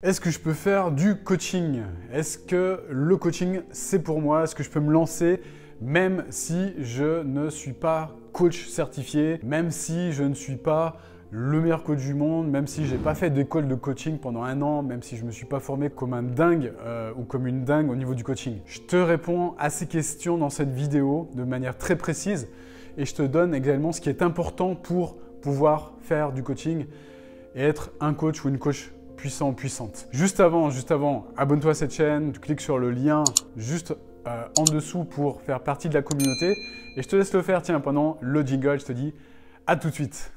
Est-ce que je peux faire du coaching? Est-ce que le coaching, c'est pour moi? Est-ce que je peux me lancer même si je ne suis pas coach certifié, même si je ne suis pas le meilleur coach du monde, même si je n'ai pas fait d'école de coaching pendant 1 an, même si je ne me suis pas formé comme un dingue ou comme une dingue au niveau du coaching? Je te réponds à ces questions dans cette vidéo de manière très précise et je te donne également ce qui est important pour pouvoir faire du coaching et être un coach ou une coach puissant, puissante. Juste avant, abonne-toi à cette chaîne, tu cliques sur le lien juste en dessous pour faire partie de la communauté et je te laisse le faire, tiens, pendant le jingle, je te dis à tout de suite.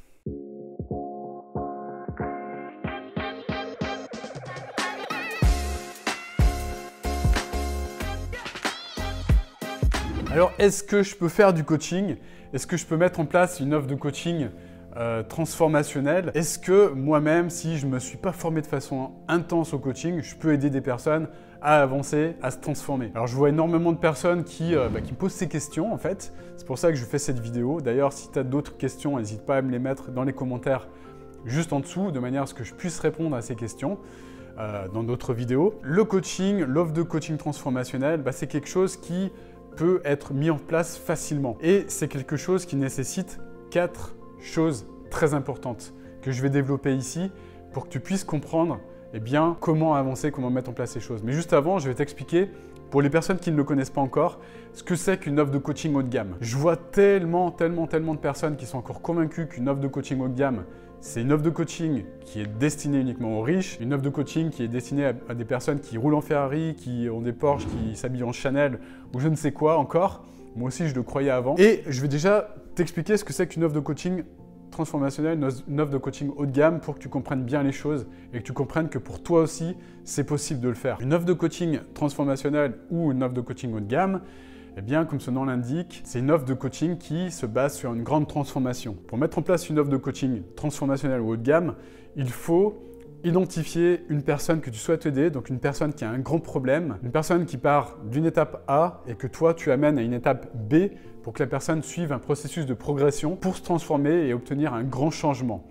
Alors, est-ce que je peux faire du coaching? Est-ce que je peux mettre en place une offre de coaching transformationnelle? Est-ce que moi-même, si je ne me suis pas formé de façon intense au coaching, je peux aider des personnes à avancer, à se transformer? Alors, je vois énormément de personnes qui me posent ces questions en fait. C'est pour ça que je fais cette vidéo. D'ailleurs, si tu as d'autres questions, n'hésite pas à me les mettre dans les commentaires juste en dessous, de manière à ce que je puisse répondre à ces questions dans d'autres vidéos. Le coaching, l'offre de coaching transformationnel, c'est quelque chose qui peut être mis en place facilement. Et c'est quelque chose qui nécessite 4 choses très importantes que je vais développer ici pour que tu puisses comprendre comment avancer, comment mettre en place ces choses. Mais juste avant, je vais t'expliquer, pour les personnes qui ne le connaissent pas encore, ce que c'est qu'une offre de coaching haut de gamme. Je vois tellement de personnes qui sont encore convaincues qu'une offre de coaching haut de gamme, c'est une offre de coaching qui est destinée uniquement aux riches, une offre de coaching qui est destinée à des personnes qui roulent en Ferrari, qui ont des Porsche, qui s'habillent en Chanel ou je ne sais quoi encore. Moi aussi, je le croyais avant. Et je vais déjà t'expliquer ce que c'est qu'une offre de coaching transformationnelle, une offre de coaching haut de gamme pour que tu comprennes bien les choses et que tu comprennes que pour toi aussi, c'est possible de le faire. Une offre de coaching transformationnelle ou une offre de coaching haut de gamme, comme son nom l'indique, c'est une offre de coaching qui se base sur une grande transformation. Pour mettre en place une offre de coaching transformationnelle ou haut de gamme, il faut identifier une personne que tu souhaites aider, donc une personne qui a un grand problème, une personne qui part d'une étape A et que toi tu amènes à une étape B pour que la personne suive un processus de progression pour se transformer et obtenir un grand changement.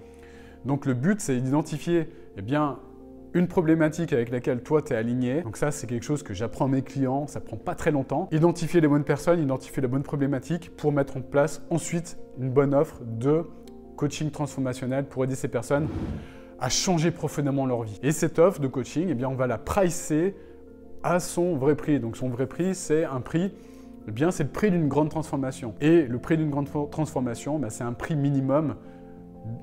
Donc le but, c'est d'identifier une problématique avec laquelle toi tu es aligné. Donc ça, c'est quelque chose que j'apprends à mes clients, ça prend pas très longtemps. Identifier les bonnes personnes, identifier les bonnes problématiques pour mettre en place ensuite une bonne offre de coaching transformationnel pour aider ces personnes à changer profondément leur vie. Et cette offre de coaching, on va la pricer à son vrai prix. Donc son vrai prix, c'est un prix, c'est le prix d'une grande transformation. Et le prix d'une grande transformation, c'est un prix minimum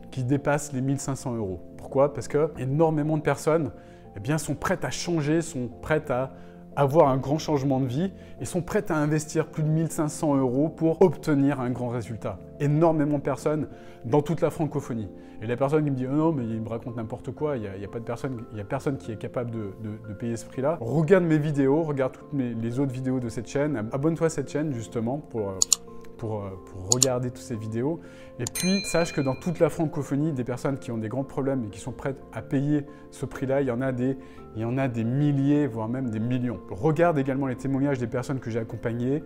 qui dépasse les 1 500 €. Pourquoi? Parce que énormément de personnes sont prêtes à changer, sont prêtes à avoir un grand changement de vie et sont prêtes à investir plus de 1 500 € pour obtenir un grand résultat. Énormément de personnes dans toute la francophonie. Et la personne qui me dit « Oh non, mais il me raconte n'importe quoi, il n'y a personne qui est capable de payer ce prix-là », regarde mes vidéos, regarde toutes les autres vidéos de cette chaîne, abonne-toi à cette chaîne justement pour regarder toutes ces vidéos. Et puis, sache que dans toute la francophonie, des personnes qui ont des grands problèmes et qui sont prêtes à payer ce prix-là, il y en a des milliers, voire même des millions. Regarde également les témoignages des personnes que j'ai accompagnées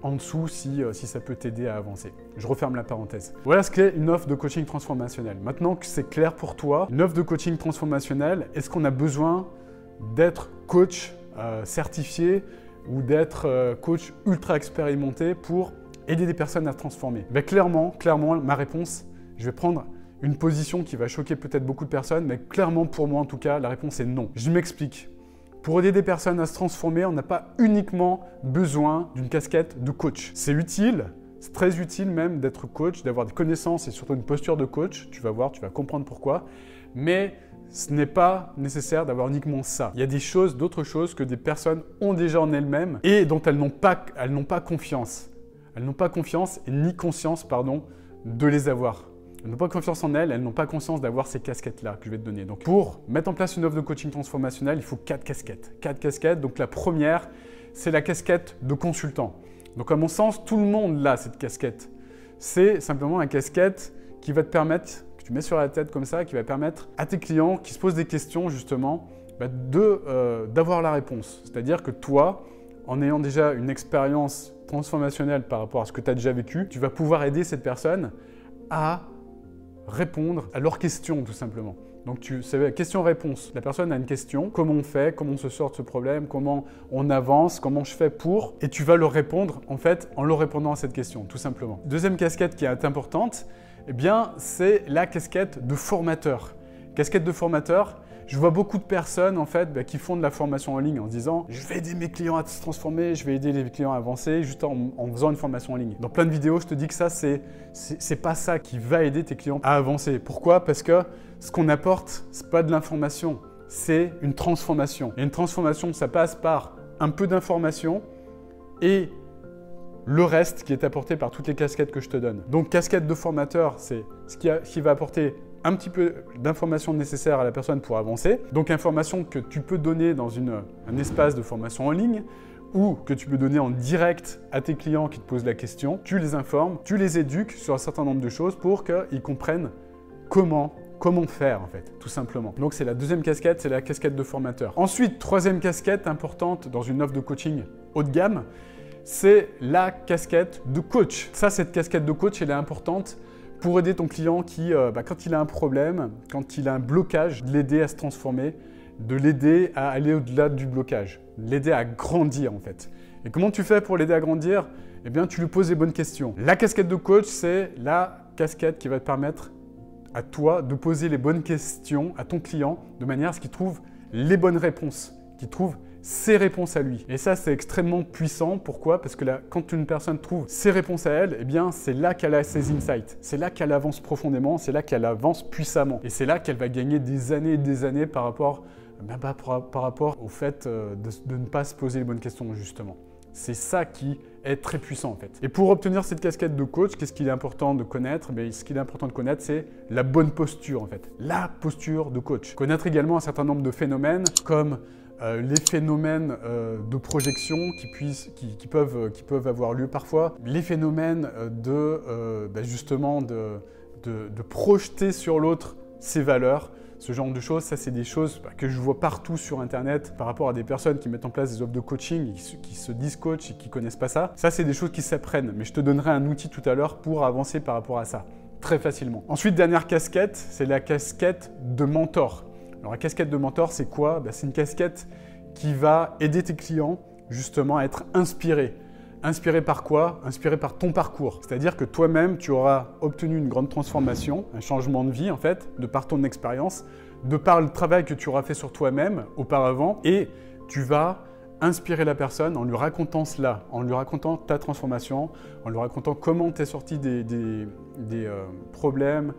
en dessous si ça peut t'aider à avancer. Je referme la parenthèse. Voilà ce qu'est une offre de coaching transformationnel. Maintenant que c'est clair pour toi, une offre de coaching transformationnel, est-ce qu'on a besoin d'être coach certifié ou d'être coach ultra expérimenté pour aider des personnes à se transformer? Clairement, ma réponse, je vais prendre une position qui va choquer peut-être beaucoup de personnes, mais clairement pour moi en tout cas, la réponse est non. Je m'explique. Pour aider des personnes à se transformer, on n'a pas uniquement besoin d'une casquette de coach. C'est utile, c'est très utile même d'être coach, d'avoir des connaissances et surtout une posture de coach. Tu vas voir, tu vas comprendre pourquoi. Mais ce n'est pas nécessaire d'avoir uniquement ça. Il y a des choses, d'autres choses que des personnes ont déjà en elles-mêmes et dont elles n'ont pas confiance. Elles n'ont pas confiance et ni conscience, de les avoir. Elles n'ont pas confiance en elles n'ont pas conscience d'avoir ces casquettes-là que je vais te donner. Donc, pour mettre en place une offre de coaching transformationnel, il faut 4 casquettes. 4 casquettes. Donc, la première, c'est la casquette de consultant. Donc, à mon sens, tout le monde a cette casquette. C'est simplement une casquette qui va te permettre, que tu mets sur la tête comme ça, qui va permettre à tes clients qui se posent des questions, justement, d'avoir la réponse. C'est-à-dire que toi, en ayant déjà une expérience transformationnelle par rapport à ce que tu as déjà vécu, tu vas pouvoir aider cette personne à répondre à leurs questions tout simplement. Donc c'est question-réponse. La personne a une question, comment on fait, comment on se sort de ce problème, comment on avance, comment je fais pour, et tu vas leur répondre en fait en leur répondant à cette question, tout simplement. Deuxième casquette qui est importante, eh bien c'est la casquette de formateur. Casquette de formateur, je vois beaucoup de personnes en fait qui font de la formation en ligne en se disant « je vais aider mes clients à se transformer, je vais aider les clients à avancer juste en faisant une formation en ligne ». Dans plein de vidéos, je te dis que ça, c'est pas ça qui va aider tes clients à avancer. Pourquoi? Parce que ce qu'on apporte, c'est pas de l'information, c'est une transformation. Et une transformation, ça passe par un peu d'information et le reste qui est apporté par toutes les casquettes que je te donne. Donc casquette de formateur, c'est ce qui va apporter un petit peu d'informations nécessaires à la personne pour avancer. Donc informations que tu peux donner dans un espace de formation en ligne ou que tu peux donner en direct à tes clients qui te posent la question. Tu les informes, tu les éduques sur un certain nombre de choses pour qu'ils comprennent comment faire en fait, tout simplement. Donc c'est la deuxième casquette, c'est la casquette de formateur. Ensuite, troisième casquette importante dans une offre de coaching haut de gamme, c'est la casquette de coach. Ça, cette casquette de coach, elle est importante pour aider ton client qui, quand il a un problème, quand il a un blocage, de l'aider à se transformer, de l'aider à aller au-delà du blocage, l'aider à grandir en fait. Et comment tu fais pour l'aider à grandir? Eh bien, tu lui poses les bonnes questions. La casquette de coach, c'est la casquette qui va te permettre à toi de poser les bonnes questions à ton client de manière à ce qu'il trouve les bonnes réponses, qu'il trouve ses réponses à lui. Et ça, c'est extrêmement puissant. Pourquoi? Parce que là, quand une personne trouve ses réponses à elle, eh bien, c'est là qu'elle a ses insights. C'est là qu'elle avance profondément, c'est là qu'elle avance puissamment. Et c'est là qu'elle va gagner des années et des années par rapport au fait de ne pas se poser les bonnes questions, justement. C'est ça qui est très puissant en fait. Et pour obtenir cette casquette de coach, qu'est-ce qu'il est important de connaître? Ce qu'il est important de connaître, c'est la bonne posture en fait. La posture de coach. Connaître également un certain nombre de phénomènes comme les phénomènes de projection qui peuvent avoir lieu parfois, les phénomènes justement de projeter sur l'autre ses valeurs, ce genre de choses. Ça, c'est des choses que je vois partout sur Internet par rapport à des personnes qui mettent en place des offres de coaching, qui se disent coach et qui ne connaissent pas ça. Ça, c'est des choses qui s'apprennent, mais je te donnerai un outil tout à l'heure pour avancer par rapport à ça, très facilement. Ensuite, dernière casquette, c'est la casquette de mentor. Alors, la casquette de mentor, c'est quoi? C'est une casquette qui va aider tes clients justement à être inspirés. Inspiré par quoi? Inspiré par ton parcours. C'est-à-dire que toi-même, tu auras obtenu une grande transformation, un changement de vie en fait, de par ton expérience, de par le travail que tu auras fait sur toi-même auparavant, et tu vas inspirer la personne en lui racontant cela, en lui racontant ta transformation, en lui racontant comment tu es sorti des problèmes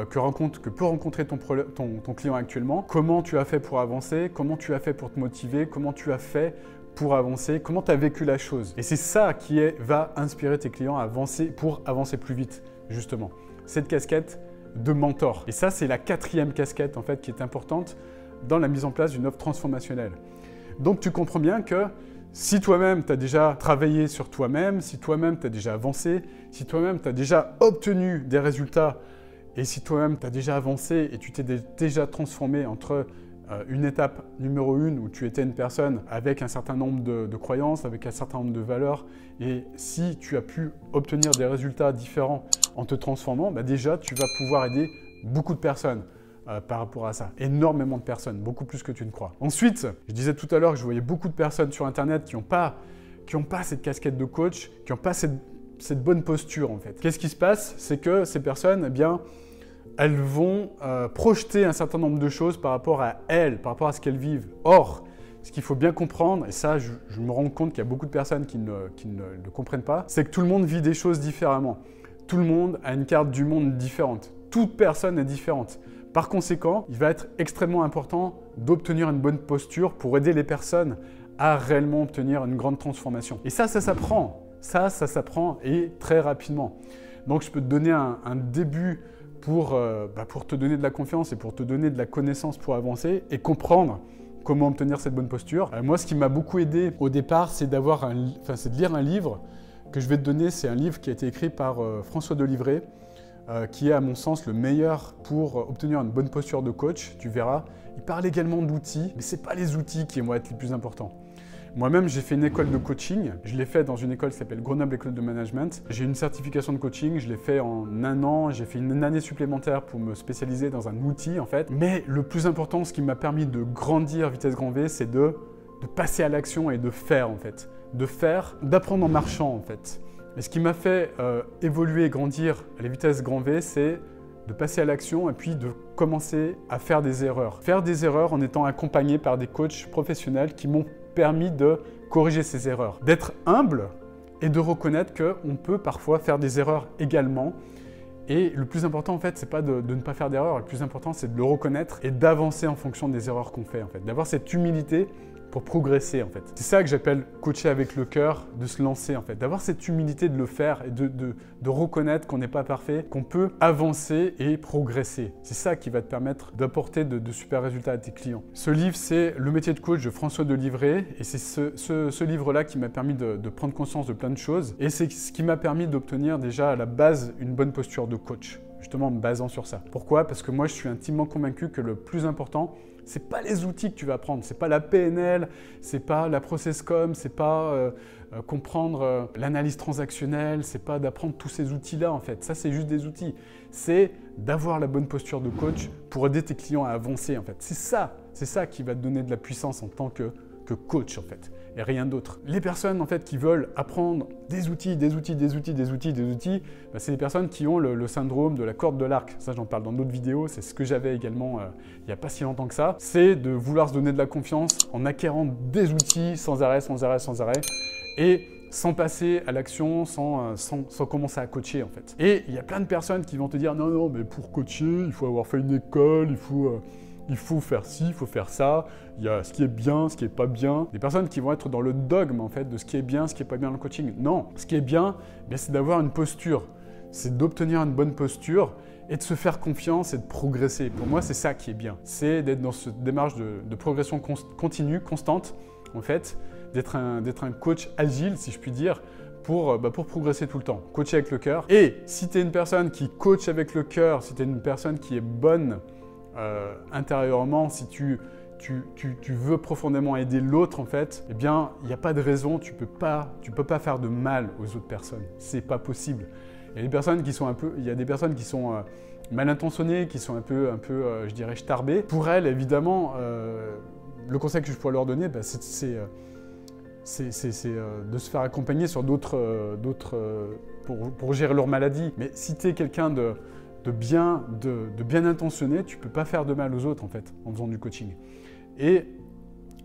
que peut rencontrer ton client actuellement, comment tu as fait pour avancer, comment tu as fait pour te motiver, comment tu as fait pour avancer, comment tu as vécu la chose. Et c'est ça qui va inspirer tes clients à avancer pour avancer plus vite, justement. Cette casquette de mentor. Et ça, c'est la quatrième casquette, en fait, qui est importante dans la mise en place d'une offre transformationnelle. Donc, tu comprends bien que si toi-même, tu as déjà travaillé sur toi-même, si toi-même, tu as déjà avancé, si toi-même, tu as déjà obtenu des résultats, et si toi-même, tu as déjà avancé et tu t'es déjà transformé entre une étape numéro 1 où tu étais une personne avec un certain nombre de croyances, avec un certain nombre de valeurs, et si tu as pu obtenir des résultats différents en te transformant, déjà tu vas pouvoir aider beaucoup de personnes par rapport à ça. Énormément de personnes, beaucoup plus que tu ne crois. Ensuite, je disais tout à l'heure que je voyais beaucoup de personnes sur Internet qui n'ont pas cette casquette de coach, qui n'ont pas cette bonne posture en fait. Qu'est-ce qui se passe? C'est que ces personnes, elles vont projeter un certain nombre de choses par rapport à elles, par rapport à ce qu'elles vivent. Or, ce qu'il faut bien comprendre, et ça, je me rends compte qu'il y a beaucoup de personnes qui ne le comprennent pas, c'est que tout le monde vit des choses différemment. Tout le monde a une carte du monde différente. Toute personne est différente. Par conséquent, il va être extrêmement important d'obtenir une bonne posture pour aider les personnes à réellement obtenir une grande transformation. Et ça s'apprend. Ça s'apprend et très rapidement. Donc, je peux te donner un début pour te donner de la confiance et pour te donner de la connaissance pour avancer et comprendre comment obtenir cette bonne posture. Moi, ce qui m'a beaucoup aidé au départ, c'est de lire un livre que je vais te donner. C'est un livre qui a été écrit par François Delivray, qui est à mon sens le meilleur pour obtenir une bonne posture de coach. Tu verras, il parle également d'outils, mais ce n'est pas les outils qui vont être les plus importants. Moi-même, j'ai fait une école de coaching. Je l'ai fait dans une école qui s'appelle Grenoble École de Management. J'ai une certification de coaching, je l'ai fait en 1 an. J'ai fait une année supplémentaire pour me spécialiser dans un outil, en fait. Mais le plus important, ce qui m'a permis de grandir vitesse grand V, c'est de passer à l'action et de faire, en fait. De faire, d'apprendre en marchant, en fait. Et ce qui m'a fait évoluer et grandir à la vitesse grand V, c'est de passer à l'action et puis de commencer à faire des erreurs. Faire des erreurs en étant accompagné par des coachs professionnels qui m'ont permis de corriger ces erreurs. D'être humble et de reconnaître qu'on peut parfois faire des erreurs également. Et le plus important, en fait, c'est pas de ne pas faire d'erreurs. Le plus important, c'est de le reconnaître et d'avancer en fonction des erreurs qu'on fait, en fait. D'avoir cette humilité pour progresser, en fait. C'est ça que j'appelle coacher avec le cœur, de se lancer, en fait. D'avoir cette humilité de le faire et de reconnaître qu'on n'est pas parfait, qu'on peut avancer et progresser. C'est ça qui va te permettre d'apporter de super résultats à tes clients. Ce livre, c'est Le métier de coach de François Delivray. Et c'est ce livre-là qui m'a permis de prendre conscience de plein de choses. Et c'est ce qui m'a permis d'obtenir déjà à la base une bonne posture de coach, justement en me basant sur ça. Pourquoi? Parce que moi, je suis intimement convaincu que le plus important, c'est pas les outils que tu vas apprendre, c'est pas la PNL, c'est pas la ProcessCom, c'est pas comprendre l'analyse transactionnelle, c'est pas d'apprendre tous ces outils-là en fait. Ça, c'est juste des outils. C'est d'avoir la bonne posture de coach pour aider tes clients à avancer en fait. C'est ça qui va te donner de la puissance en tant que coach en fait, et rien d'autre. Les personnes en fait qui veulent apprendre des outils, bah, c'est les personnes qui ont le syndrome de la corde de l'arc. Ça, j'en parle dans d'autres vidéos, c'est ce que j'avais également il n'y a pas si longtemps que ça. C'est de vouloir se donner de la confiance en acquérant des outils sans arrêt, et sans passer à l'action, sans commencer à coacher en fait. Et il y a plein de personnes qui vont te dire non, mais pour coacher, il faut avoir fait une école, il faut faire ci, il faut faire ça, il y a ce qui est bien, ce qui n'est pas bien. Des personnes qui vont être dans le dogme en fait de ce qui est bien, ce qui n'est pas bien dans le coaching. Non, ce qui est bien, c'est d'avoir une posture, c'est d'obtenir une bonne posture et de se faire confiance et de progresser. Pour moi, c'est ça qui est bien. C'est d'être dans cette démarche de progression continue, constante, en fait, d'être un coach agile, si je puis dire, pour progresser tout le temps. Coacher avec le cœur. Et si tu es une personne qui coach avec le cœur, si tu es une personne qui est bonne intérieurement, si tu veux profondément aider l'autre en fait, eh bien, il n'y a pas de raison, tu peux pas faire de mal aux autres personnes. C'est pas possible. Il y a des personnes qui sont mal intentionnées, qui sont un peu je dirais, starbées. Pour elles, évidemment, le conseil que je pourrais leur donner, c'est de se faire accompagner sur pour gérer leur maladie. Mais si tu es quelqu'un de bien intentionné, tu ne peux pas faire de mal aux autres en fait, en faisant du coaching. Et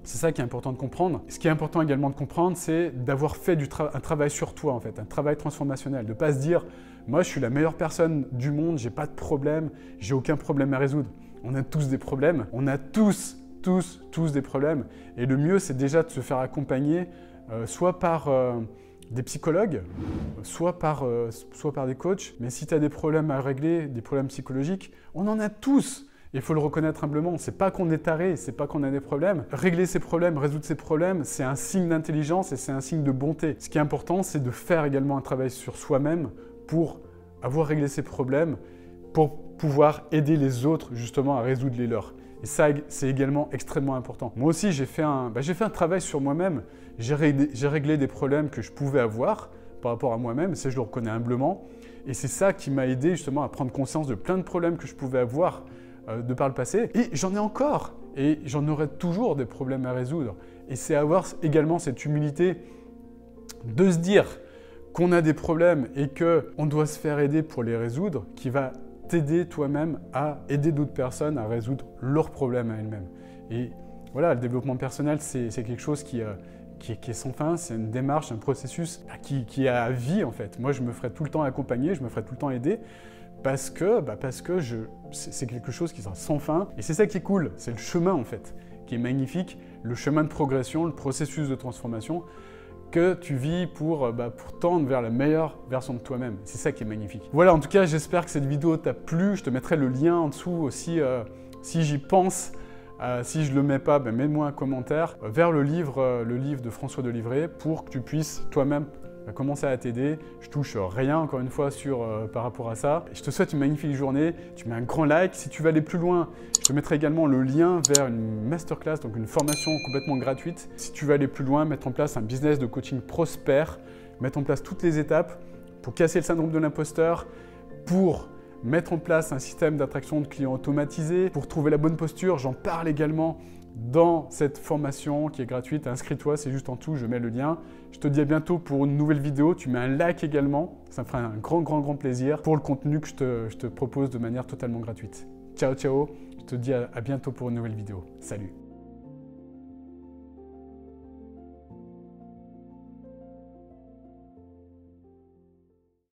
c'est ça qui est important de comprendre. Ce qui est important également de comprendre, c'est d'avoir fait un travail sur toi en fait, un travail transformationnel. De ne pas se dire, moi je suis la meilleure personne du monde, j'ai pas de problème, j'ai aucun problème à résoudre. On a tous des problèmes, on a tous des problèmes. Et le mieux, c'est déjà de se faire accompagner, soit par des psychologues, soit par des coachs. Mais si tu as des problèmes à régler, des problèmes psychologiques, on en a tous. Il faut le reconnaître humblement. C'est pas qu'on est taré, c'est pas qu'on a des problèmes. Régler ses problèmes, résoudre ses problèmes, c'est un signe d'intelligence et c'est un signe de bonté. Ce qui est important, c'est de faire également un travail sur soi-même pour avoir réglé ses problèmes, pour pouvoir aider les autres justement à résoudre les leurs. Et ça, c'est également extrêmement important. Moi aussi, j'ai fait un travail sur moi-même. J'ai réglé des problèmes que je pouvais avoir par rapport à moi-même. Ça, je le reconnais humblement. Et c'est ça qui m'a aidé justement à prendre conscience de plein de problèmes que je pouvais avoir de par le passé. Et j'en ai encore. Et j'en aurai toujours des problèmes à résoudre. Et c'est avoir également cette humilité de se dire qu'on a des problèmes et qu'on doit se faire aider pour les résoudre, qui va t'aider toi-même à aider d'autres personnes à résoudre leurs problèmes à elles-mêmes. Et voilà, le développement personnel, c'est quelque chose qui est sans fin, c'est une démarche, un processus qui est à vie en fait. Moi, je me ferai tout le temps accompagner, je me ferai tout le temps aider parce que c'est quelque chose qui sera sans fin. Et c'est ça qui est cool, c'est le chemin en fait, qui est magnifique, le chemin de progression, le processus de transformation que tu vis pour tendre vers la meilleure version de toi-même. C'est ça qui est magnifique. Voilà, en tout cas, j'espère que cette vidéo t'a plu. Je te mettrai le lien en dessous aussi, si j'y pense. Si je ne le mets pas, mets-moi un commentaire vers le livre de François Delivray pour que tu puisses toi-même va commencer à t'aider. Je touche rien encore une fois par rapport à ça. Je te souhaite une magnifique journée. Tu mets un grand like. Si tu veux aller plus loin, je te mettrai également le lien vers une masterclass, donc une formation complètement gratuite. Si tu veux aller plus loin, mettre en place un business de coaching prospère, mettre en place toutes les étapes pour casser le syndrome de l'imposteur, pour mettre en place un système d'attraction de clients automatisé, pour trouver la bonne posture. J'en parle également dans cette formation qui est gratuite. Inscris-toi, c'est juste en dessous, je mets le lien. Je te dis à bientôt pour une nouvelle vidéo. Tu mets un like également, ça me fera un grand plaisir pour le contenu que je te propose de manière totalement gratuite. Ciao, ciao, je te dis à bientôt pour une nouvelle vidéo. Salut!